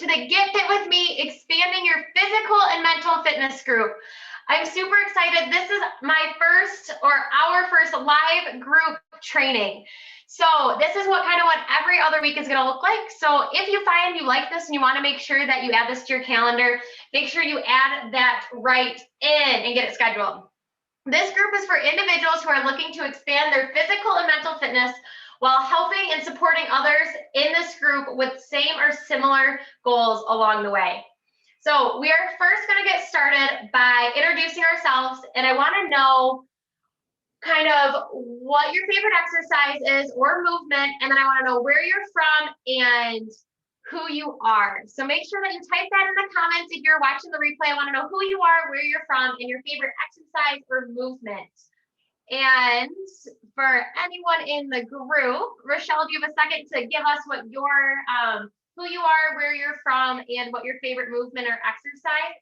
to the Get Fit With Me Expanding Your Physical and Mental Fitness group. I'm super excited. This is my first or our first live group training. So this is what every other week is going to look like. So if you find you like this and you want to make sure that you add this to your calendar, make sure you add that right in and get it scheduled. This group is for individuals who are looking to expand their physical and mental fitness while helping and supporting others in this group with same or similar goals along the way. So we are first going to get started by introducing ourselves, and I want to know kind of what your favorite exercise is or movement, and then I want to know where you're from and who you are. So make sure that you type that in the comments. If you're watching the replay, I want to know who you are, where you're from, and your favorite exercise or movement. And for anyone in the group, Rochelle, do you have a second to give us what your who you are, where you're from, and what your favorite movement or exercise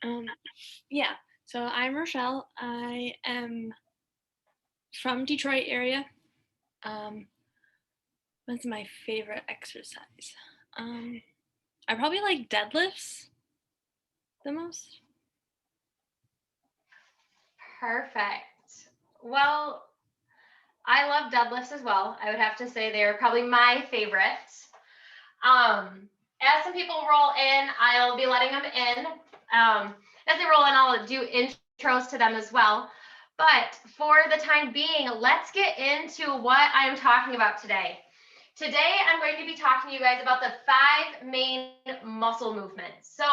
is? Yeah, so I'm Rochelle. I am from Detroit area. What's my favorite exercise? I probably like deadlifts the most. Perfect. Well, I love deadlifts as well. I would have to say they're probably my favorite. As some people roll in, I'll be letting them in. As they roll in, I'll do intros to them as well. But for the time being, let's get into what I'm talking about today. Today, I'm going to be talking to you guys about the 5 main muscle movements. So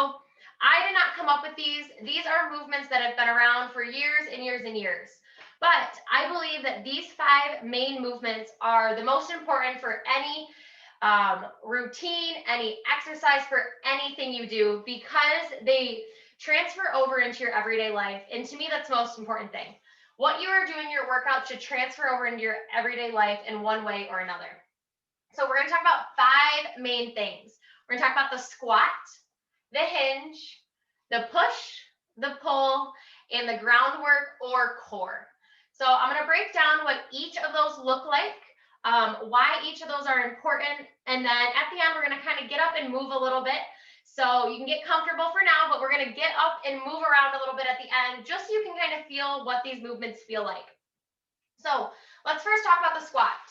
I did not come up with these. These are movements that have been around for years and years and years. But I believe that these 5 main movements are the most important for any routine, any exercise, for anything you do, because they transfer over into your everyday life. And to me, that's the most important thing. What you are doing your workout should transfer over into your everyday life in one way or another. So we're going to talk about 5 main things. We're going to talk about the squat, the hinge, the push, the pull, and the groundwork or core. So I'm going to break down what each of those look like, why each of those are important, and then at the end, we're going to kind of get up and move a little bit. So you can get comfortable for now, but we're going to get up and move around a little bit at the end, just so you can kind of feel what these movements feel like. So let's first talk about the squat.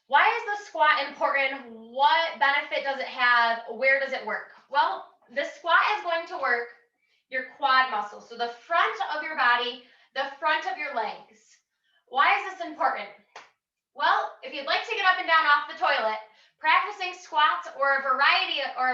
Why is the squat important? What benefit does it have? Where does it work? Well, the squat is going to work your quad muscles. So the front of your body, the front of your legs. Why is this important? Well, if you'd like to get up and down off the toilet, practicing squats or a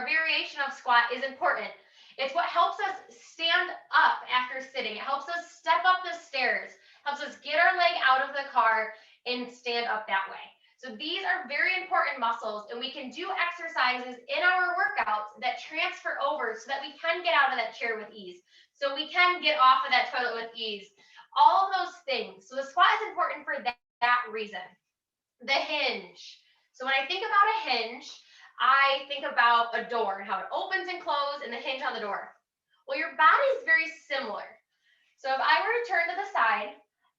variation of squat is important. It's what helps us stand up after sitting. It helps us step up the stairs, helps us get our leg out of the car and stand up that way. So these are very important muscles, and we can do exercises in our workouts that transfer over so that we can get out of that chair with ease, so we can get off of that toilet with ease, all of those things. So the squat is important for that reason. The hinge. So when I think about a hinge, I think about a door and how it opens and closes and the hinge on the door. Well, your body is very similar. So if I were to turn to the side,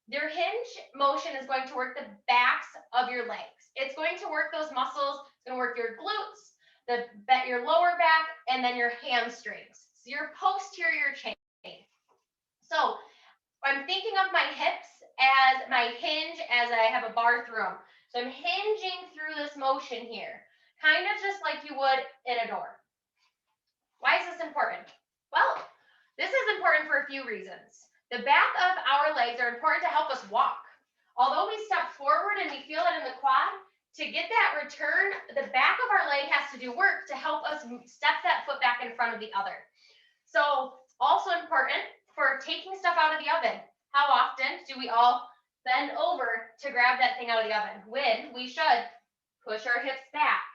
your hinge motion is going to work the backs of your legs. It's going to work those muscles. It's going to work your glutes, your lower back, and then your hamstrings. So your posterior chain. So I'm thinking of my hips as my hinge as I have a bar through them. So I'm hinging through this motion here, kind of just like you would in a door. Why is this important? Well, this is important for a few reasons. The back of our legs are important to help us walk. Although we step forward and we feel it in the quad, to get that return, the back of our leg has to do work to help us step that foot back in front of the other. So also important for taking stuff out of the oven. How often do we all bend over to grab that thing out of the oven? When we should push our hips back.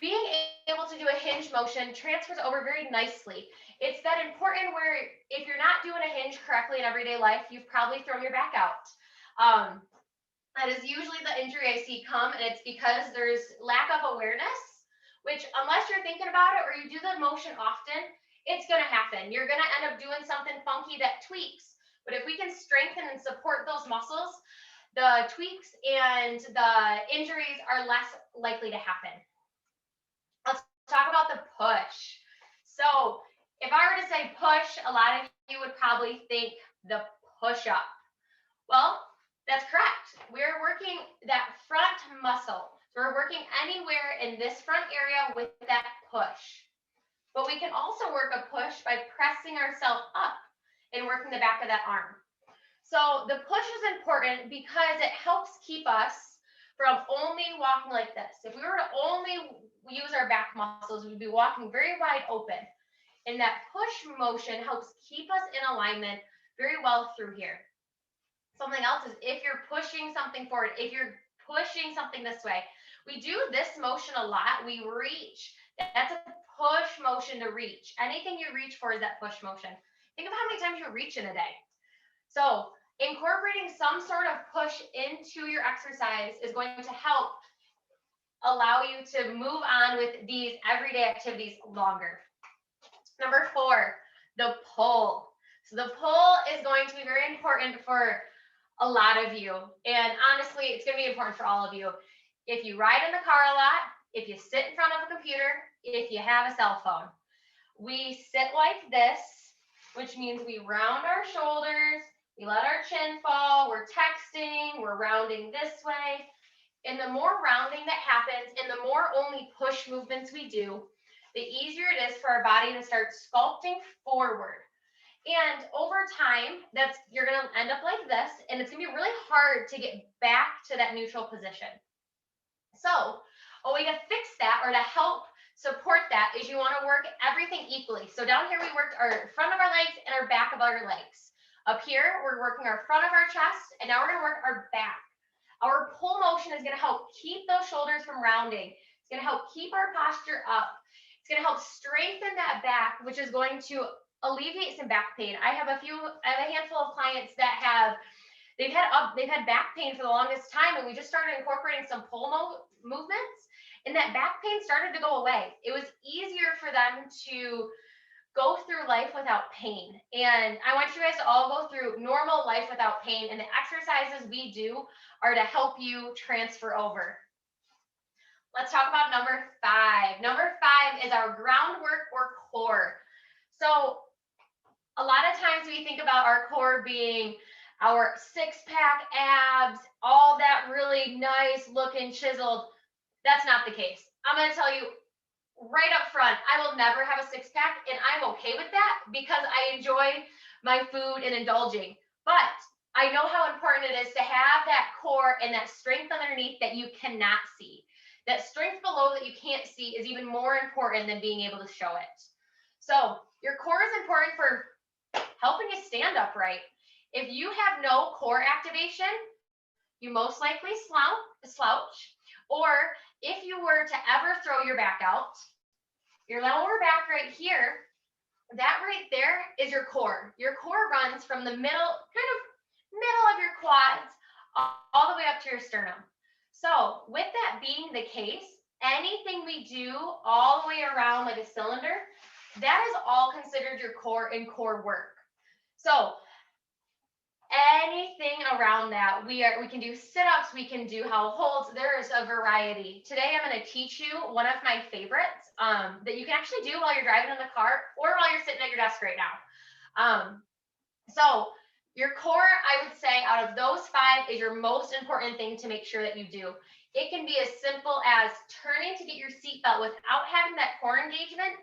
Being able to do a hinge motion transfers over very nicely. It's that important where if you're not doing a hinge correctly in everyday life, you've probably thrown your back out. That is usually the injury I see come, and it's because there's lack of awareness, which unless you're thinking about it or you do the motion often, it's going to happen. You're going to end up doing something funky that tweaks. But if we can strengthen and support those muscles, the tweaks and the injuries are less likely to happen. Let's talk about the push. So if I were to say push, a lot of you would probably think the push up. Well, that's correct. We're working that front muscle. So we're working anywhere in this front area with that push. But we can also work a push by pressing ourselves up and working the back of that arm. So the push is important because it helps keep us from only walking like this. If we were to only use our back muscles, we'd be walking very wide open. And that push motion helps keep us in alignment very well through here. Something else is if you're pushing something forward, if you're pushing something this way, we do this motion a lot. We reach. That's a push motion to reach. Anything you reach for is that push motion. Think of how many times you reach in a day. So incorporating some sort of push into your exercise is going to help allow you to move on with these everyday activities longer. Number 4, the pull. So the pull is going to be very important for a lot of you. And honestly, it's going to be important for all of you. If you ride in the car a lot, if you sit in front of a computer, if you have a cell phone, we sit like this, which means we round our shoulders, we let our chin fall, we're texting, we're rounding this way. And the more rounding that happens and the more only push movements we do, the easier it is for our body to start sculpting forward. And over time, you're going to end up like this, and it's going to be really hard to get back to that neutral position. So a way to fix that or to help support that is you want to work everything equally. So down here, we worked our front of our legs and our back of our legs. Up here, we're working our front of our chest, and now we're going to work our back. Our pull motion is going to help keep those shoulders from rounding. It's going to help keep our posture up. It's going to help strengthen that back, which is going to alleviate some back pain. I have a handful of clients that they've had back pain for the longest time, and we just started incorporating some pull movements, and that back pain started to go away. It was easier for them to go through life without pain. And I want you guys to all go through normal life without pain, and the exercises we do are to help you transfer over. Let's talk about number 5. Number 5 is our groundwork or core. So a lot of times we think about our core being our six-pack abs, all that really nice looking chiseled. That's not the case. I'm going to tell you right up front, I will never have a six-pack, and I'm okay with that because I enjoy my food and indulging. But I know how important it is to have that core and that strength underneath that you cannot see. That strength below that you can't see is even more important than being able to show it. So your core is important for helping you stand upright. If you have no core activation, you most likely slouch, or if you were to ever throw your back out, your lower back right here, that right there is your core. Your core runs from the middle of your quads all the way up to your sternum. So with that being the case, anything we do all the way around like a cylinder, that is all considered your core and core work. So anything around that, we can do sit-ups, we can do held holds. There is a variety. Today I'm going to teach you one of my favorites that you can actually do while you're driving in the car or while you're sitting at your desk right now. So your core, I would say, out of those 5 is your most important thing to make sure that you do. It can be as simple as turning to get your seatbelt without having that core engagement.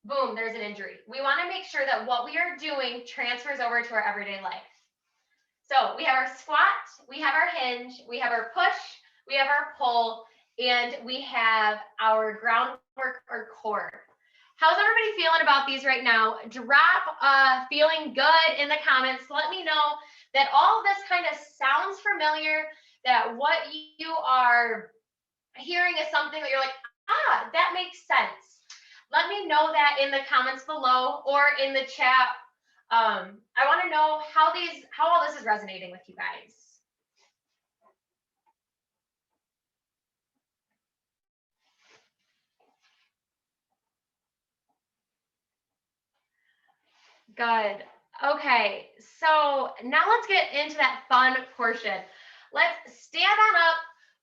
Boom, there's an injury. We want to make sure that what we are doing transfers over to our everyday life. So we have our squat, we have our hinge, we have our push, we have our pull, and we have our groundwork or core. How's everybody feeling about these right now? Drop feeling good in the comments. Let me know that all of this kind of sounds familiar, that what you are hearing is something that you're like, that makes sense. Let me know that in the comments below or in the chat. I want to know how all this is resonating with you guys. Good. Okay, so now let's get into that fun portion. Let's stand on up,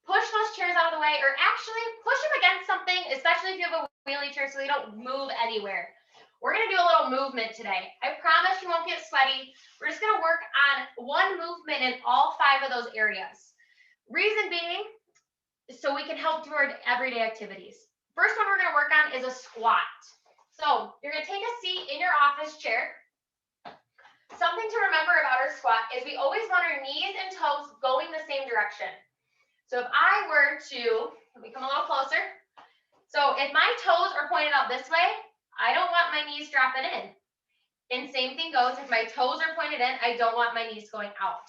push those chairs out of the way, or actually push them against something, especially if you have a wheelie chair so they don't move anywhere. We're gonna do a little movement today. I promise you won't get sweaty. We're just gonna work on one movement in all 5 of those areas. Reason being, so we can help do our everyday activities. First one we're gonna work on is a squat. So you're gonna take a seat in your office chair. Something to remember about our squat is we always want our knees and toes going the same direction. So if I were to, let me come a little closer. So if my toes are pointed out this way, I don't want my knees dropping in. And same thing goes, if my toes are pointed in, I don't want my knees going out.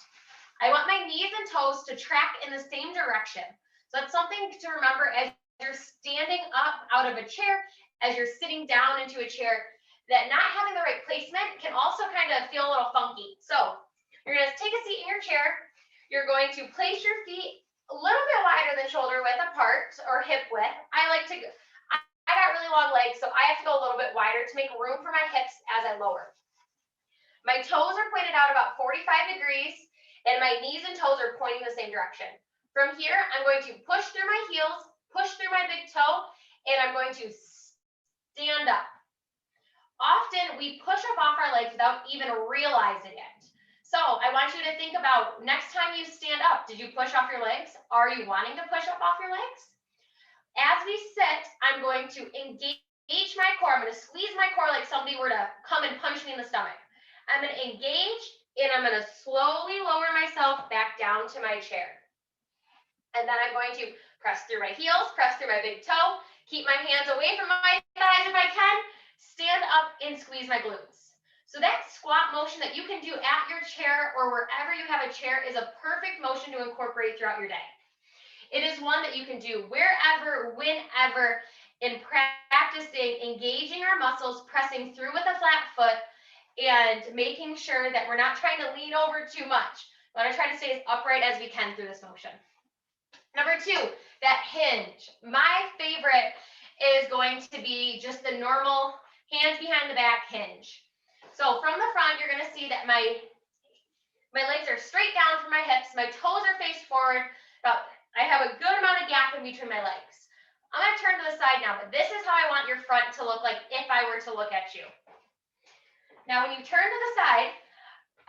I want my knees and toes to track in the same direction. So that's something to remember as you're standing up out of a chair, as you're sitting down into a chair, that not having the right placement can also kind of feel a little funky. So you're going to take a seat in your chair. You're going to place your feet a little bit wider than shoulder width apart or hip width. I got really long legs, so I have to go a little bit wider to make room for my hips as I lower. My toes are pointed out about 45 degrees, and my knees and toes are pointing the same direction. From here, I'm going to push through my heels, push through my big toe, and I'm going to stand up. Often we push up off our legs without even realizing it. So I want you to think about next time you stand up, did you push off your legs? Are you wanting to push up off your legs? As we sit, I'm going to engage my core. I'm going to squeeze my core like somebody were to come and punch me in the stomach. I'm going to engage, and I'm going to slowly lower myself back down to my chair. And then I'm going to press through my heels, press through my big toe, keep my hands away from my thighs if I can, stand up and squeeze my glutes. So that squat motion that you can do at your chair or wherever you have a chair is a perfect motion to incorporate throughout your day. It is one that you can do wherever, whenever, in practicing engaging our muscles, pressing through with a flat foot, and making sure that we're not trying to lean over too much. We want to try to stay as upright as we can through this motion. Number 2, that hinge. My favorite is going to be just the normal hands behind the back hinge. So from the front, you're going to see that my legs are straight down from my hips. My toes are faced forward. I have a good amount of gap in between my legs. I'm going to turn to the side now, but this is how I want your front to look like if I were to look at you. Now, when you turn to the side,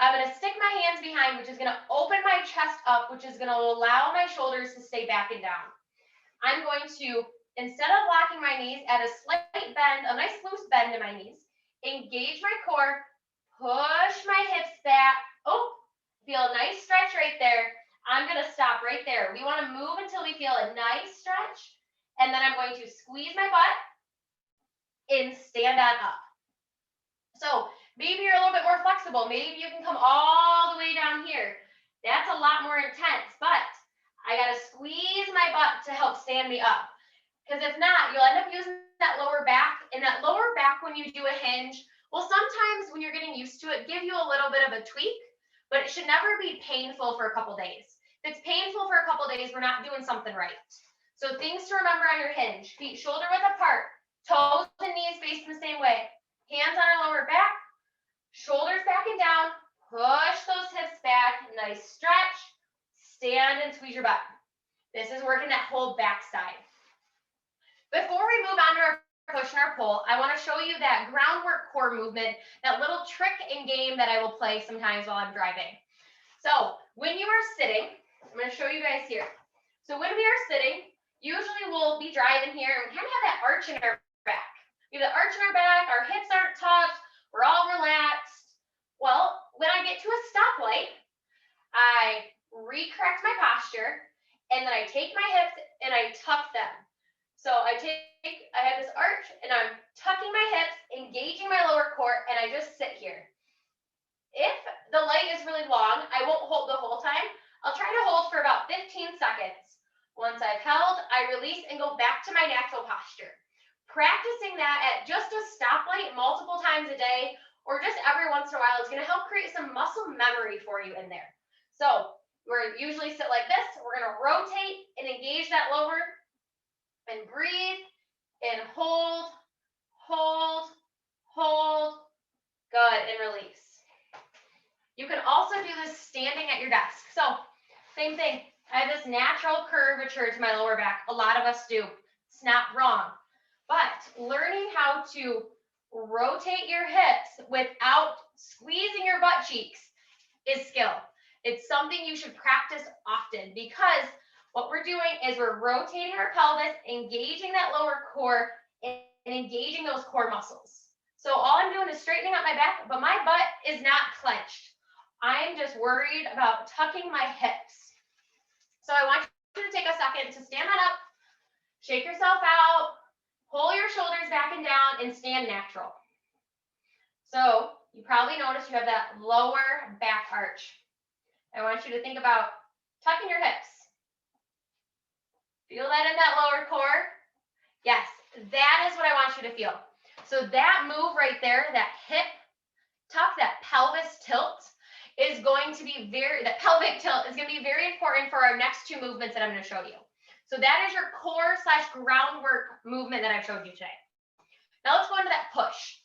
I'm going to stick my hands behind, which is going to open my chest up, which is going to allow my shoulders to stay back and down. I'm going to, instead of locking my knees, add a slight bend, a nice loose bend in my knees, engage my core, push my hips back. Oh, feel a nice stretch right there. I'm going to stop right there. We want to move until we feel a nice stretch, and then I'm going to squeeze my butt and stand on up. So maybe you're a little bit more flexible. Maybe you can come all the way down here. That's a lot more intense, but I got to squeeze my butt to help stand me up. Because if not, you'll end up using that lower back. And that lower back, when you do a hinge, will sometimes, when you're getting used to it, give you a little bit of a tweak, but it should never be painful for a couple days. If it's painful for a couple days, we're not doing something right. So things to remember on your hinge: feet shoulder width apart, toes and knees facing the same way, hands on our lower back, shoulders back and down, push those hips back, nice stretch, stand and squeeze your butt. This is working that whole back side. Before we move on to our push and our pull, I want to show you that groundwork core movement, that little trick and game that I will play sometimes while I'm driving. So when you are sitting, I'm going to show you guys here. So when we are sitting, usually we'll be driving here and we kind of have that arch in our back. We have the arch in our back, our hips aren't tucked, we're all relaxed. Well, when I get to a stoplight, I re-correct my posture, and then I take my hips and I tuck them. So I have this arch and I'm tucking my hips, engaging my lower core, and I just sit here. If the light is really long, I won't hold the whole time. I'll try to hold for about 15 seconds. Once I've held, I release and go back to my natural posture. Practicing that at just a stoplight multiple times a day, or just every once in a while, is going to help create some muscle memory for you in there. So we're usually sit like this. We're going to rotate and engage that lower, and breathe and hold, hold, hold. Good, and release. You can also do this standing at your desk. So Same thing. I have this natural curvature to my lower back. A lot of us do. It's not wrong. But learning how to rotate your hips without squeezing your butt cheeks is skill. It's something you should practice often, because what we're doing is we're rotating our pelvis, engaging that lower core, and engaging those core muscles. So all I'm doing is straightening up my back, but my butt is not clenched. I'm just worried about tucking my hips. So I want you to take a second to stand on up, shake yourself out, pull your shoulders back and down, and stand natural. So you probably noticed you have that lower back arch. I want you to think about tucking your hips. Feel that in that lower core? Yes, that is what I want you to feel. So that move right there, that hip tuck, that pelvis tilt, is going to be that pelvic tilt is going to be very important for our next two movements that I'm going to show you. So that is your core / groundwork movement that I've showed you today. Now let's go into that push.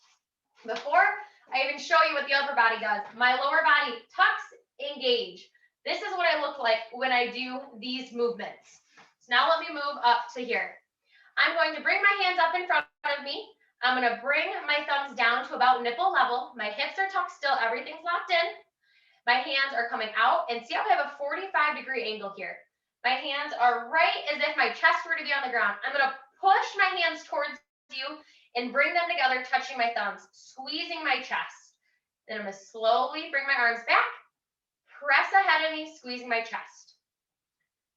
Before I even show you what the upper body does, my lower body tucks, engage. This is what I look like when I do these movements. So now let me move up to here. I'm going to bring my hands up in front of me. I'm going to bring my thumbs down to about nipple level. My hips are tucked still. Everything's locked in. My hands are coming out, and see how I have a 45-degree angle here. My hands are right as if my chest were to be on the ground. I'm going to push my hands towards you and bring them together, touching my thumbs, squeezing my chest. Then I'm going to slowly bring my arms back, press ahead of me, squeezing my chest.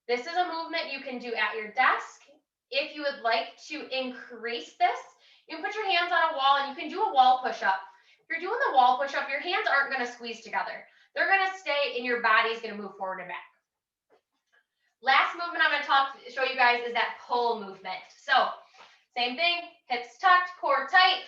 This is a movement you can do at your desk. If you would like to increase this, you can put your hands on a wall and you can do a wall push-up. If you're doing the wall push-up, your hands aren't going to squeeze together. They're going to stay and your body's going to move forward and back. Last movement I'm going to show you guys is that pull movement. So same thing, hips tucked, core tight.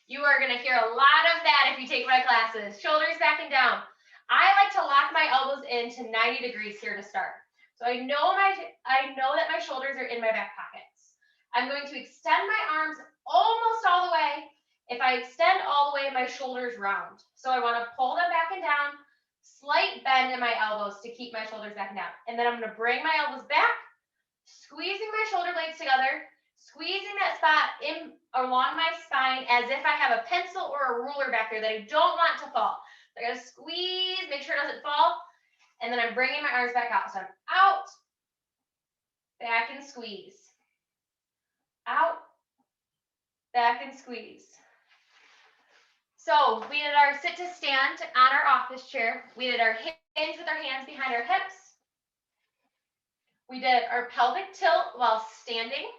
You are going to hear a lot of that if you take my classes. Shoulders back and down. I like to lock my elbows into 90 degrees here to start. So I know that my shoulders are in my back pockets. I'm going to extend my arms almost all the way. If I extend all the way, my shoulders round. So I want to pull them back and down. Slight bend in my elbows to keep my shoulders back and down. And then I'm going to bring my elbows back, squeezing my shoulder blades together, squeezing that spot in along my spine as if I have a pencil or a ruler back there that I don't want to fall. So I got to squeeze, make sure it doesn't fall. And then I'm bringing my arms back out. So I'm out, back and squeeze. Out, back and squeeze. So we did our sit to stand on our office chair. We did our hinge with our hands behind our hips. We did our pelvic tilt while standing.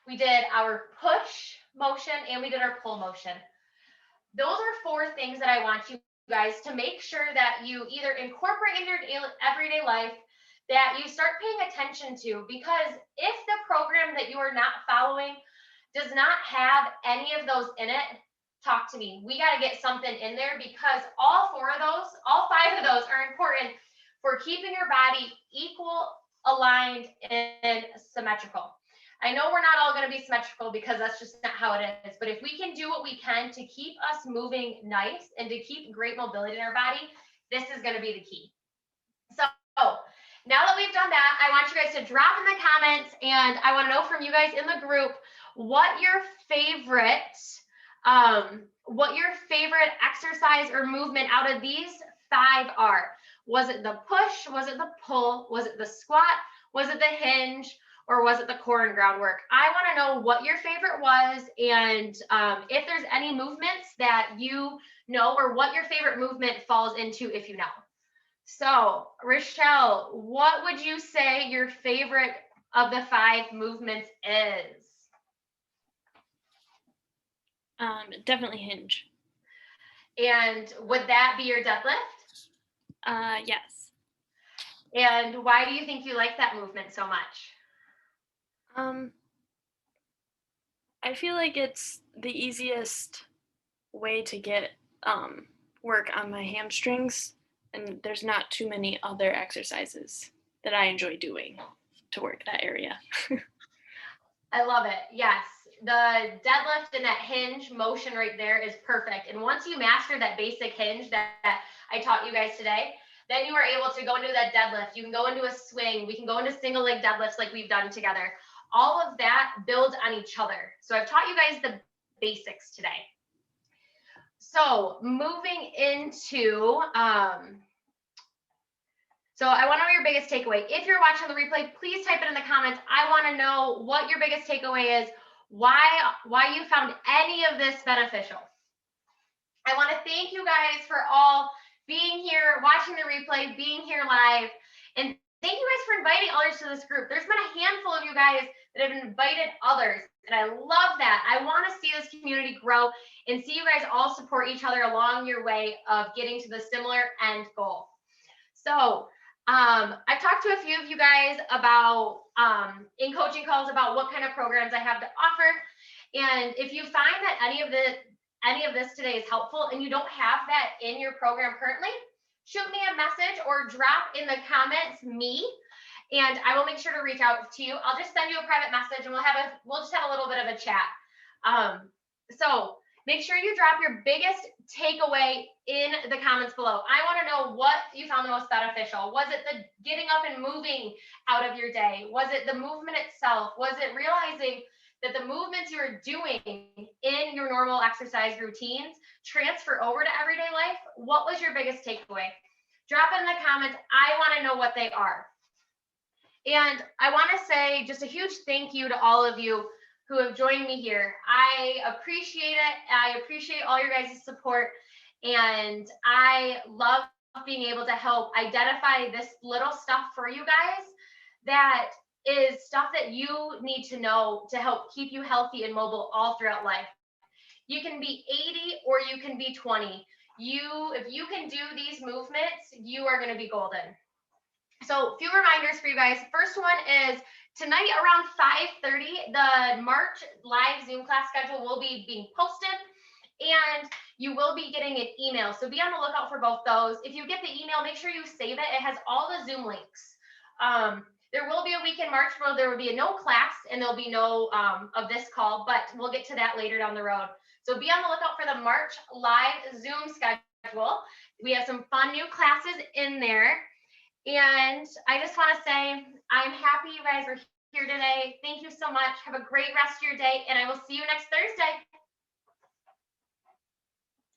We did our push motion and we did our pull motion. Those are 4 things that I want you guys to make sure that you either incorporate in your everyday life, that you start paying attention to, because if the program that you are not following does not have any of those in it, talk to me. We got to get something in there, because all 5 of those are important for keeping your body equal, aligned, and symmetrical. I know we're not all going to be symmetrical because that's just not how it is, but if we can do what we can to keep us moving nice and to keep great mobility in our body, this is going to be the key. So now that we've done that, I want you guys to drop in the comments, and I want to know from you guys in the group what your favorite exercise or movement out of these 5 are. Was it the push? Was it the pull? Was it the squat? Was it the hinge? Or was it the core and groundwork? I want to know what your favorite was, and if there's any movements that you know, or what your favorite movement falls into if you know. So, Rochelle, what would you say your favorite of the 5 movements is? Definitely hinge. And would that be your deadlift? Yes. And why do you think you like that movement so much? I feel like it's the easiest way to get work on my hamstrings, and there's not too many other exercises that I enjoy doing to work that area. I love it. Yes. The deadlift and that hinge motion right there is perfect. And once you master that basic hinge that I taught you guys today, Then you are able to go into that deadlift. You can go into a swing. We can go into single leg deadlifts like we've done together. All of that builds on each other. So I've taught you guys the basics today. So moving into, so I want to know your biggest takeaway. If you're watching the replay, please type it in the comments. I want to know what your biggest takeaway is, why you found any of this beneficial. I want to thank you guys for all being here, watching the replay, being here live, and thank you guys for inviting others to this group. There's been a handful of you guys that have invited others, and I love that. I want to see this community grow and see you guys all support each other along your way of getting to the similar end goal. So I've talked to a few of you guys about in coaching calls about what kind of programs I have to offer. And if you find that any of this today is helpful and you don't have that in your program currently, shoot me a message or drop in the comments me, and I will make sure to reach out to you. I'll just send you a private message and we'll just have a little bit of a chat. So make sure you drop your biggest takeaway in the comments below. I want to know what you found the most beneficial. Was it the getting up and moving out of your day? Was it the movement itself? Was it realizing that the movements you're doing in your normal exercise routines transfer over to everyday life? What was your biggest takeaway? Drop it in the comments. I want to know what they are. And I want to say just a huge thank you to all of you who have joined me here. I appreciate it. I appreciate all your guys' support. And I love being able to help identify this little stuff for you guys that is stuff that you need to know to help keep you healthy and mobile all throughout life. You can be 80 or you can be 20. If you can do these movements, you are going to be golden. So a few reminders for you guys. First one is tonight around 5:30, the March live Zoom class schedule will be being posted, and you will be getting an email. So be on the lookout for both those. If you get the email, make sure you save it. It has all the Zoom links. There will be a week in March where there will be no class and there'll be no of this call, but we'll get to that later down the road. So be on the lookout for the March live Zoom schedule. We have some fun new classes in there. And I just want to say, I'm happy you guys are here today. Thank you so much. Have a great rest of your day, and I will see you next Thursday.